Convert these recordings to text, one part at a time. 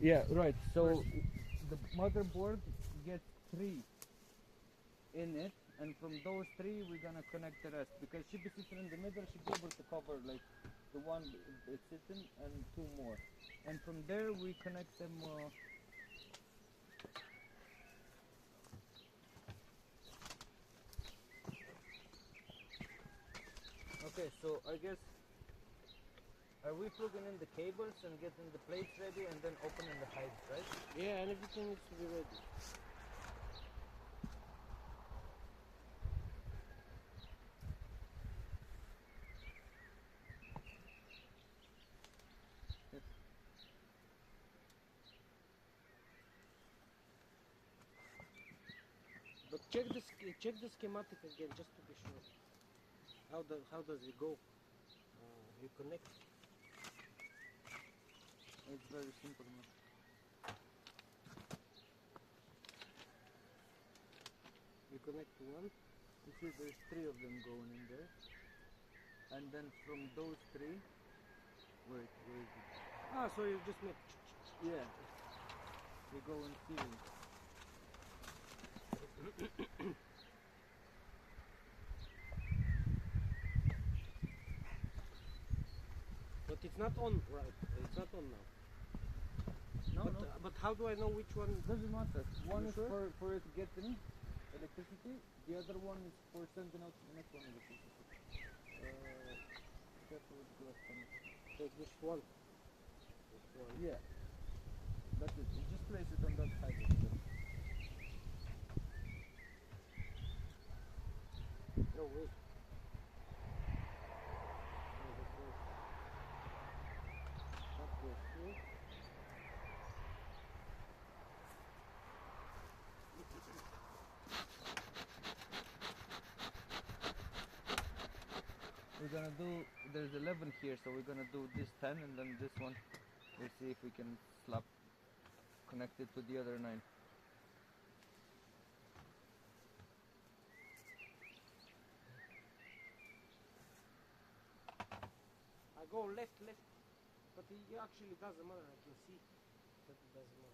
Yeah, right. So the motherboard gets 3 in it, and from those 3 we're gonna connect the rest, because she be sitting in the middle, she'll be able to cover like the one it's sitting and 2 more, and from there we connect them. Okay, so I guess, are we plugging in the cables and getting the plates ready and then opening the hives, right? Yeah, and everything needs to be ready. But check the schematic again, just to be sure. How does it go? You connect. It's very simple, man. You connect to one. You see, there's 3 of them going in there, and then from those 3, wait, where is it? Ah, so you just make. Yeah, they go in series. But it's not on, right? It's not on now. No, But, no, but how do I know which one? doesn't matter. One You is sure? for it getting electricity, the other one is for sending out the next one electricity. Careful with the glass panel. Take this one. This one. Yeah, that's it. You just place it on that side of it. No, wait. That goes through. We're gonna do, there's 11 here, so we're gonna do this 10 and then this one. We'll see if we can slap connect it to the other 9. I go left, but it actually doesn't matter. I can see that it doesn't matter.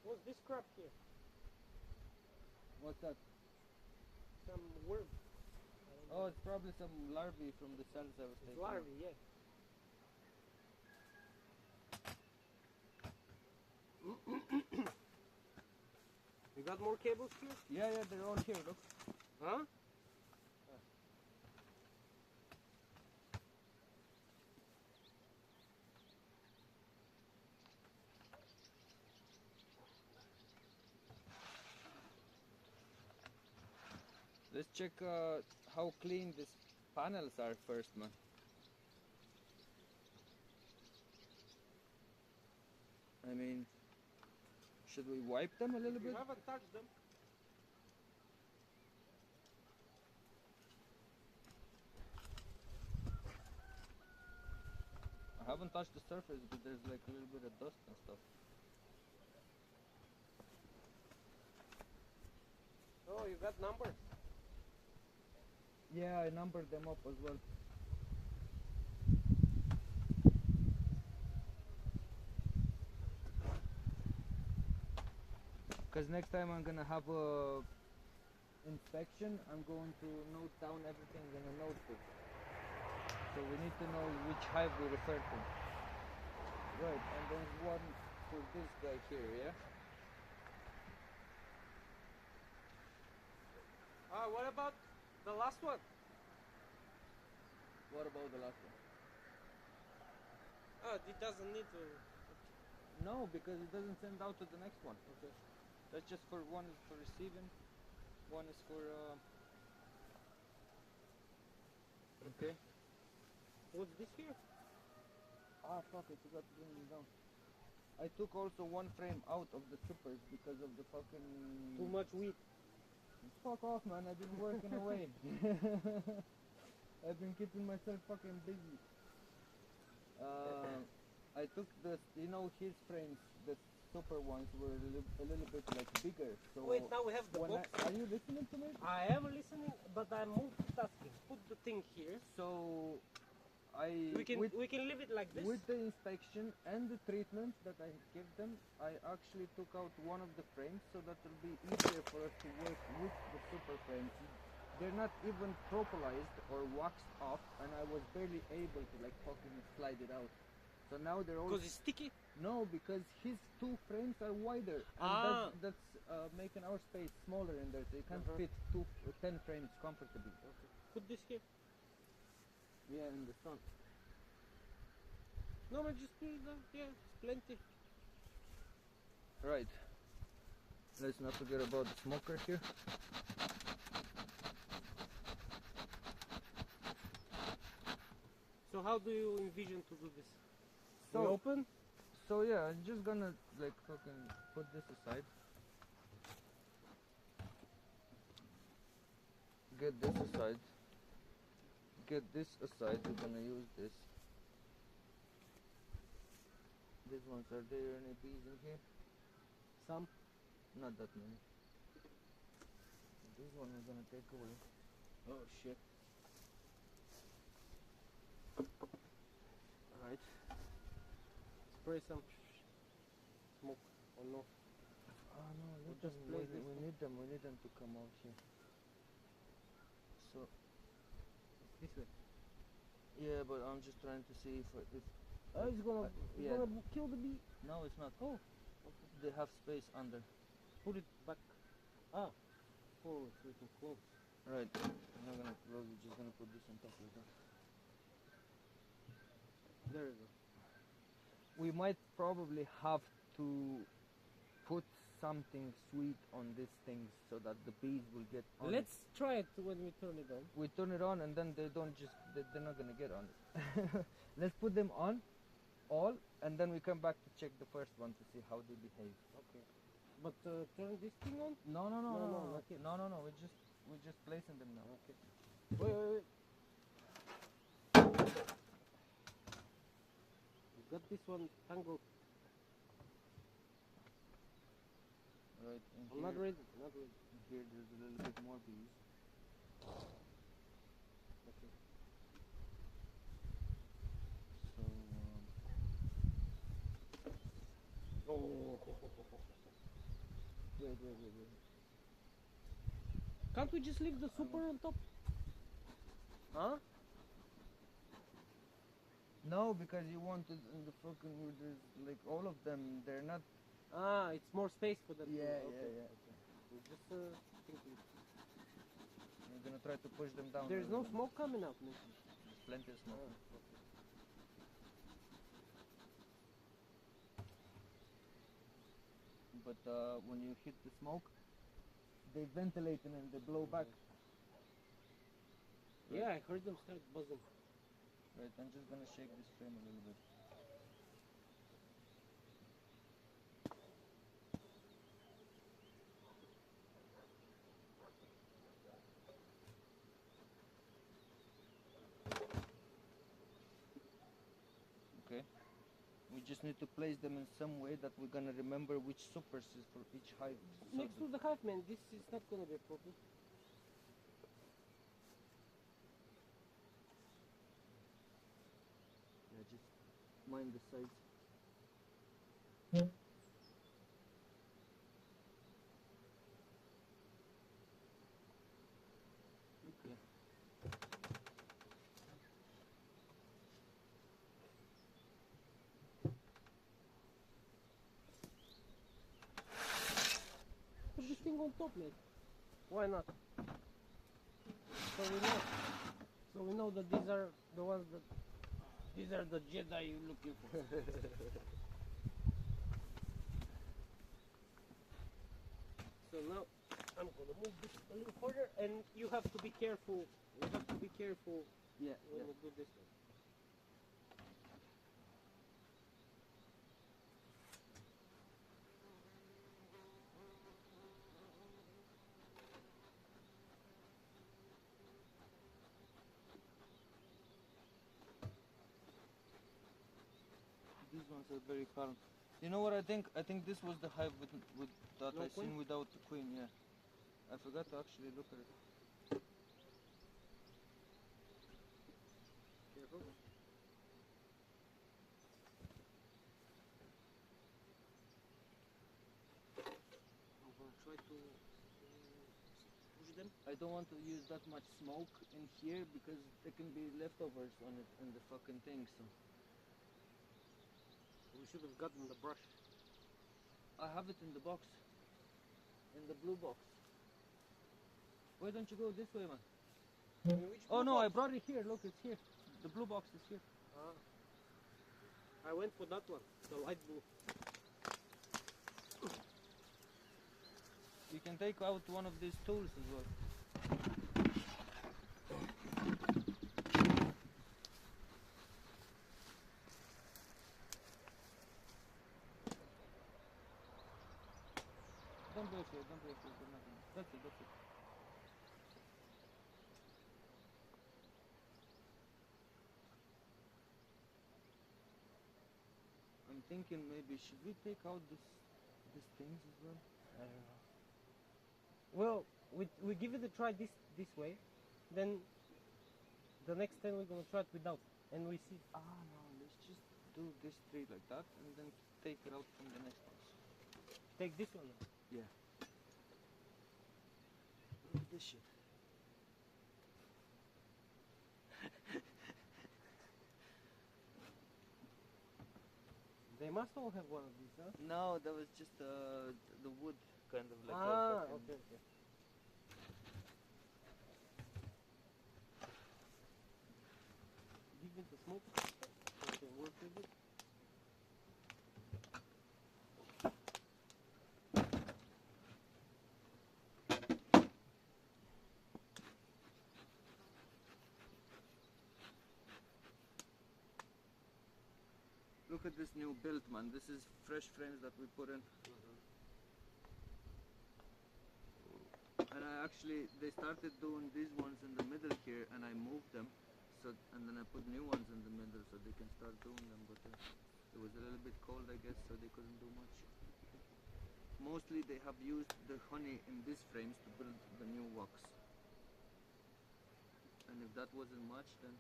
What's this crap here? What's that? Some worm. Oh, it's probably some larvae from the cells I was It's taking. larvae, yeah. You got more cables here? Yeah, yeah, they're all here, look. Huh? Let's check how clean these panels are first, man. I mean, should we wipe them a little You bit? haven't touched them. I haven't touched the surface, but there's like a little bit of dust and stuff. Oh, you got numbers. Yeah, I numbered them up as well. Because next time I'm gonna have a inspection, I'm going to note down everything in a notebook. So we need to know which hive we refer to. Right, and there's one for this guy here, yeah? Ah, what about the last one? What about the last one? Ah, it doesn't need to. No, because it doesn't send out to the next one. Okay. That's just for, one is for receiving, one is for okay. What's this here? Ah, fuck, I forgot to bring them down. I took also one frame out of the trippers because of the fucking... Too much wheat. Fuck off, man, I've been working away. I've been keeping myself fucking busy. I took the, you know, his frames, the super ones were a little bit like bigger. So Wait, now we have the when box. are you listening to me? I am listening, but I'm multitasking. Put the thing here. So I We can leave it like this. with the inspection and the treatment that I give them, I actually took out one of the frames so that it'll be easier for us to work with the super frames. They're not even propolized or waxed off, and I was barely able to like fucking slide it out. So now they're all Because it's sticky. no, because his two frames are wider, and that's making our space smaller in there, so you can't fit 10 frames comfortably. Okay. Put this here. Yeah, in the sun. No, man, just put it down. Yeah, it's plenty. Right. Let's not forget about the smoker here. So how do you envision to do this? So We open? So yeah, I'm just gonna like fucking put this aside. Get this aside. Get this aside. We're gonna use this. These ones, are there any bees in here? Some. Not that many. This one we're gonna take away. Oh shit. Right. Spray some smoke or no? Oh no, We'll let just them, place we this one. need them. We need them to come out here. So This way. yeah, but I'm just trying to see if Oh, it's gonna, yeah. gonna kill the bee. No, it's not. Oh, They have space under. put it back. Ah, forward so we can close. Right. I'm not gonna close. We're just gonna put this on top of that. There you go. We might probably have to put something sweet on these things so that the bees will get on Let's try it when we turn it on. We turn it on and then they don't just, they're not gonna get on it. Let's put them on, all, and then we come back to check the first one to see how they behave. Okay. But turn this thing on? No, no, no, No, no, no, no, not yet. no, no, no. We're just placing them now. Okay. Wait, wait, wait. We got this one tangled. Right. And I'm not ready. Not ready. Here, there's a little bit more bees. Okay. So. Oh. Wait. Can't we just leave the super on top? Huh? No, because you wanted in the fucking, there's like all of them. They're not. Ah, it's more space for them. Yeah, Okay. yeah. Okay. We just thinking. We're gonna try to push them down. There's a no little bit. smoke coming out, man. There's plenty of smoke. Ah, okay. But when you hit the smoke, they ventilate and then they blow back. Yeah, I heard them start buzzing. Right, I'm just gonna shake this frame a little bit. Okay. We just need to place them in some way that we're gonna remember which supers is for each hive. So Next to the hive, man. This is not gonna be a problem. yeah, just mind the size. Okay. Put this thing on top, man. Why not? So we know. So we know that these are the ones that. These are the Jedi you're looking for. So now I'm gonna move this a little further, and you have to be careful. You have to be careful Yeah. when you do this one. these ones are very calm. You know what I think? I think this was the hive with that No I queen? seen without the queen. Yeah, I forgot to actually look at it. Careful. I'm gonna try to push them. I don't want to use that much smoke in here because there can be leftovers on it and the fucking thing. So We should have gotten the brush. I have it in the box, in the blue box. Why don't you go this way, man? Which Oh blue no, I box? brought it here. Look, it's here. The blue box is here. I went for that one, the light blue. You can take out one of these tools as well. Don't be afraid, don't be afraid, there's nothing. That's it, that's it. I'm thinking maybe should we take out these things as well? I don't know. Well, we give it a try this way, then the next time we're gonna try it without, and we see. Ah no, let's just do this tree like that and then take it out from the next house. Take this one. Yeah. Look at this shit. They must all have one of these, huh? No, that was just the wood kind of like Ah, a fucking... okay. Give it the smoke. So we can work with it. Look at this new build, man. This is fresh frames that we put in. And they started doing these ones in the middle here, and I moved them. And then I put new ones in the middle so they can start doing them. But it was a little bit cold, I guess, so they couldn't do much. Mostly they have used the honey in these frames to build the new wax. And if that wasn't much, then...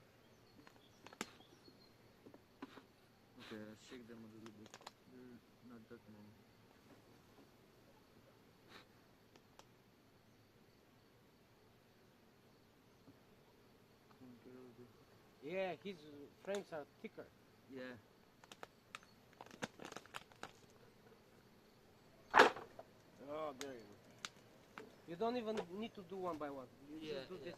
Okay, I shake them a little bit. They're not that many. Yeah, his frames are thicker. Yeah. Oh, there you go. You don't even need to do one by one. You just do this.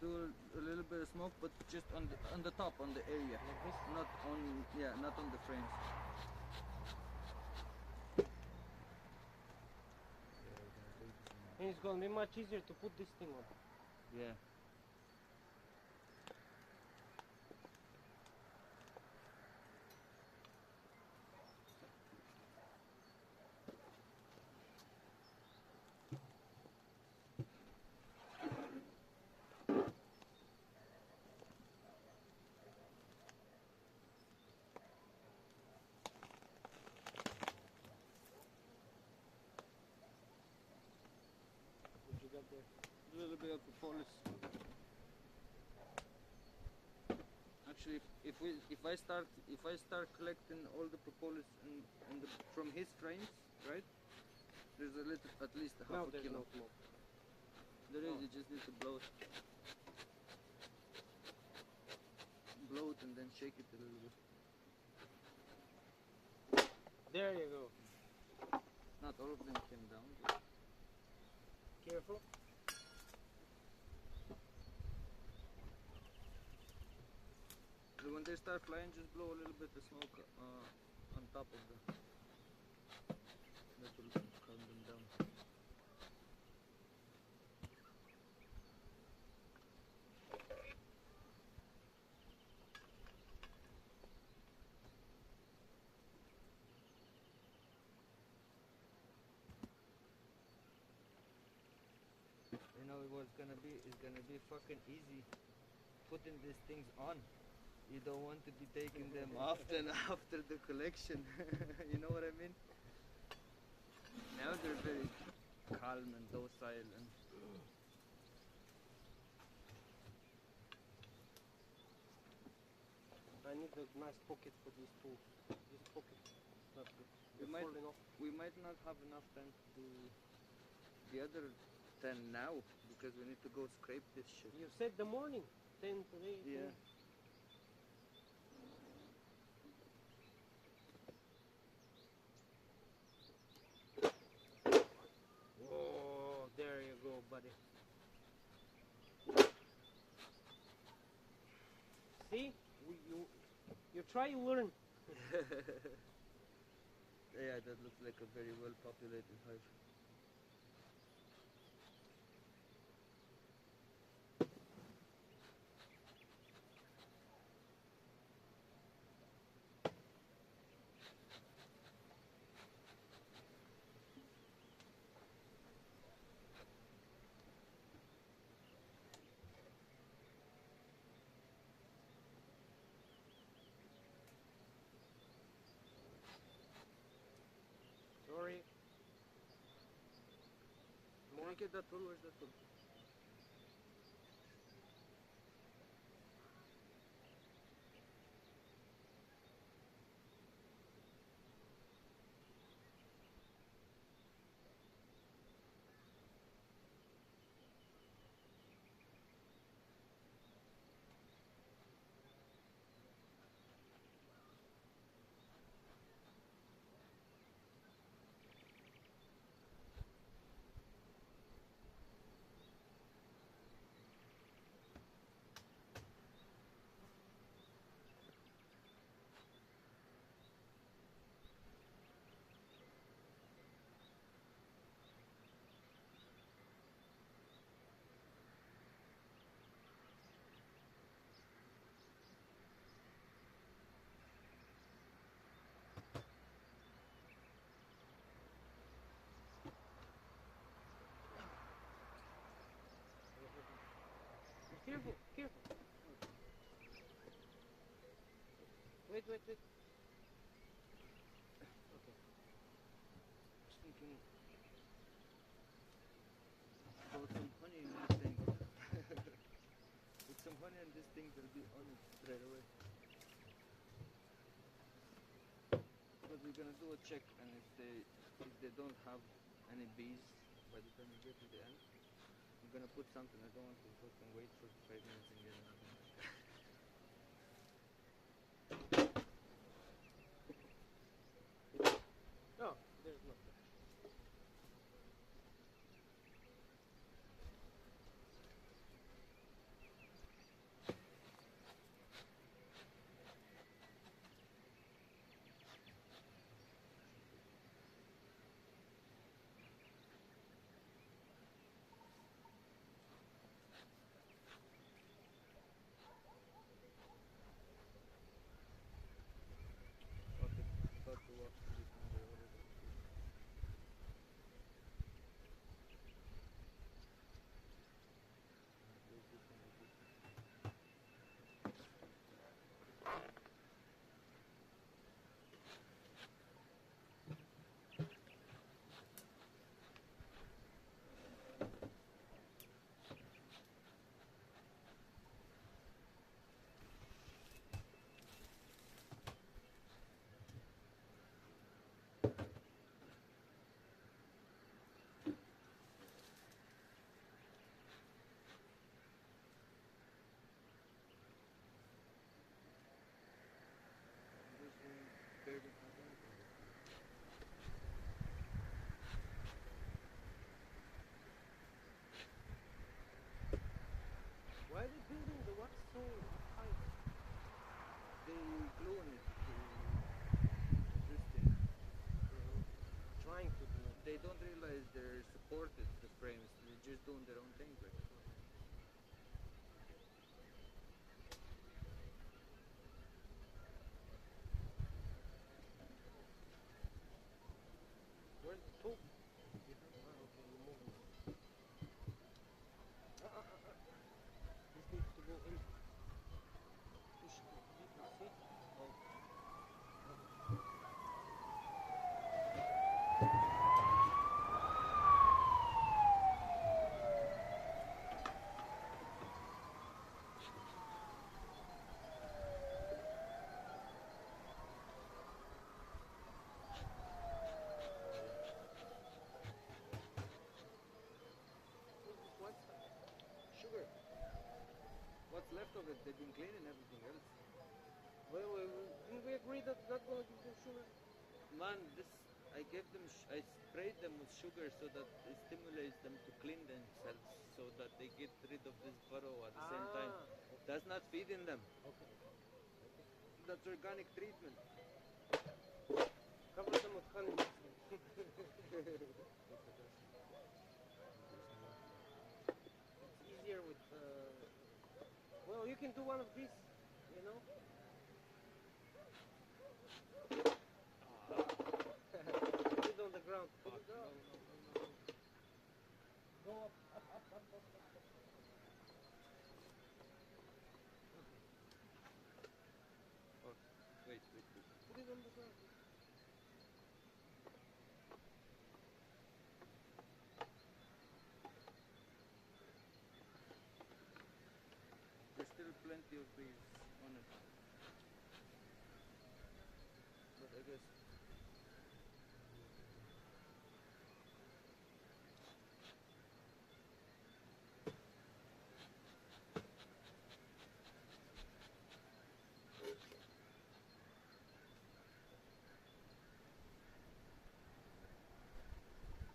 Do a little bit of smoke, but just on the top, on the area, Like this? not on the frames. And it's gonna be much easier to put this thing on. Yeah. What you got there? A little bit of propolis. Actually, if I start collecting all the propolis from his frames, right? There's a little, at least a half a There's kilo. no smoke. There is. You just need to blow it. Blow it and then shake it a little bit. There you go. Not all of them came down. But Careful. when they start flying, just blow a little bit of smoke on top of them. That will calm them down. it's gonna be fucking easy putting these things on. You don't want to be taking them often after the collection. You know what I mean? Now they're very calm and docile and I need a nice pocket for these tools. This pocket is not good. we They're might falling off. we might not have enough time to do the other 10 now because we need to go scrape this shit. You said the morning, 10 today. Yeah. 10. Oh, there you go, buddy. See, you try, you learn. Yeah, that looks like a very well populated hive. Sorry. Can I get that tool? Where's that tool? Careful, careful. Wait. Okay. Just thinking about some honey in this thing. With some honey in this thing, they'll be on it straight away. But we're gonna do a check, and if they don't have any bees by the time we get to the end, I'm gonna put something. I don't want to fucking wait for 5 minutes and get another one. No, there's nothing. Okay, start to walk through this one there already. There's this one, there's this one. This one barely has anything. Why are they building the wax so high? They glue on it to this thing. Trying to do it. They don't realize they're supported, the frames. They're just doing their own thing. Like. Where's the tool? Ah, okay, you move it. that they've been cleaning everything else. Wait, didn't we agree that not gonna give them sugar? Man, this I gave them. I sprayed them with sugar so that it stimulates them to clean themselves, so that they get rid of this burrow at the same time. Okay. That's not feeding them. Okay. That's organic treatment. Cover them with honey. It's easier with. Well, you can do one of these, you know. Put it on the ground. Put it up. Go up. Oh, wait. Put it on the ground. There's still plenty of bees on it. But I guess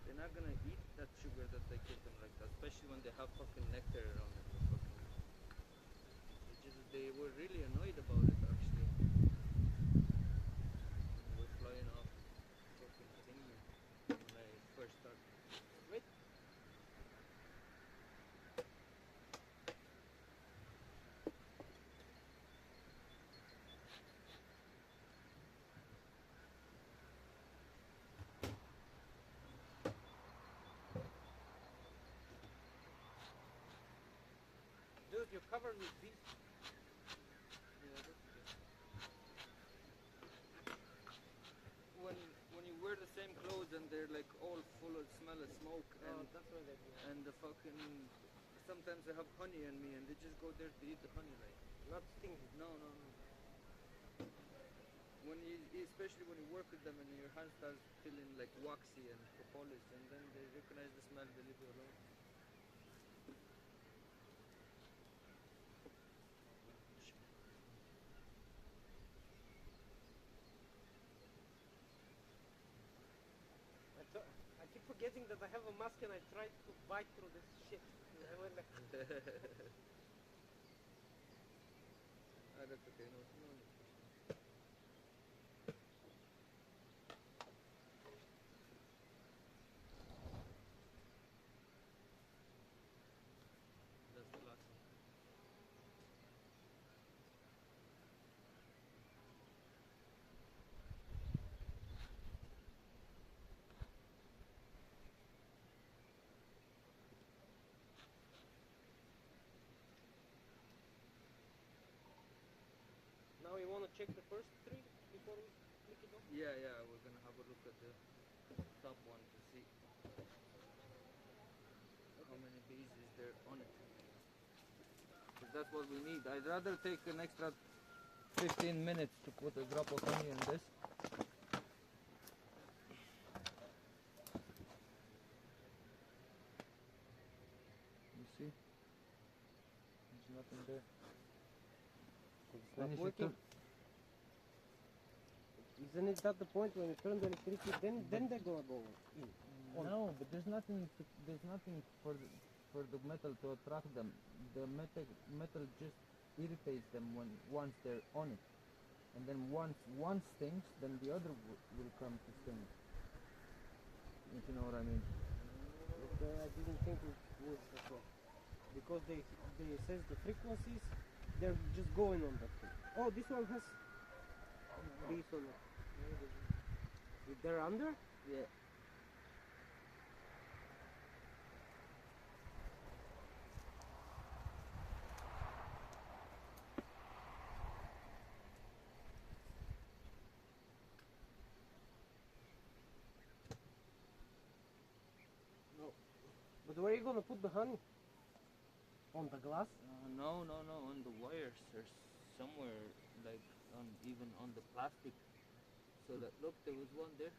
they're not gonna eat that sugar that I give them like that, especially when they have fucking nectar around it. They were really annoyed about it actually. They were flying off fucking thingy when I first started. Wait. Dude, you're covered with bees. Yeah, that's good. When you wear the same clothes and they're like all full of smell of smoke That's why they do. and the fucking sometimes they have honey on me and they just go there to eat the honey like. Not stinging. No. When you, especially when you work with them and your hands start feeling like waxy and propolis, and then they recognize the smell, they leave you alone. I keep forgetting that I have a mask and I tried to bite through this shit. I went like, That's okay, no need. That's the last one. now you want to check the first three before we click it off? Yeah, we're gonna have a look at the top one to see how many bees is there on it. Because that's what we need. I'd rather take an extra 15 minutes to put a drop of honey in this. You see? There's nothing there. It's Then not you should working. Isn't it that the point when you turn the electricity, then they're gonna go in? No, but there's nothing for the metal to attract them. The metal just irritates them once they're on it, and then once one stings, then the other will come to sting. If you know what I mean. Okay, I didn't think it was that way. Because they sense the frequencies, they're just going on that thing. Oh, this one has bees on it. They're under? Yeah. No. But where are you gonna put the honey? On the glass? No, on the wires. There's somewhere like even on the plastic. So that look, there was one there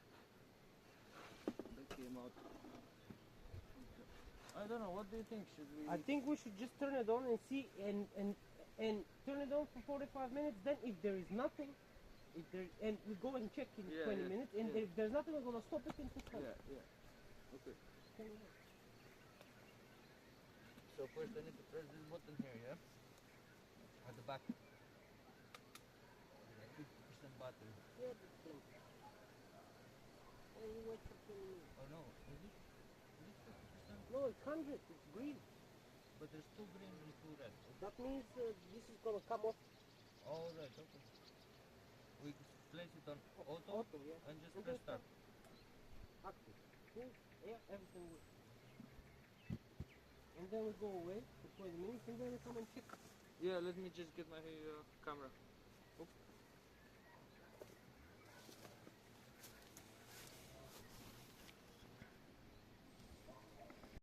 that came out. I don't know. What do you think? Should we? I think we should just turn it on and see, and and turn it on for 45 minutes. Then if there is nothing, and we go and check in 20 minutes, and if there's nothing, we're gonna stop it and put some. Okay. So first I need to press this button here, yeah? At the back. 50% battery. Yeah, that's fine. And you wait for 20 minutes. Oh no, is this 50%? No, it's 100. It's green. But there's two green and two red. That means this is gonna come off. All right, okay. We place it on auto, Yeah. and just And press then start. active. Cool. Yeah, everything works. And then we go away for 20 minutes, and then we come and check. Yeah, let me just get my camera. Oops.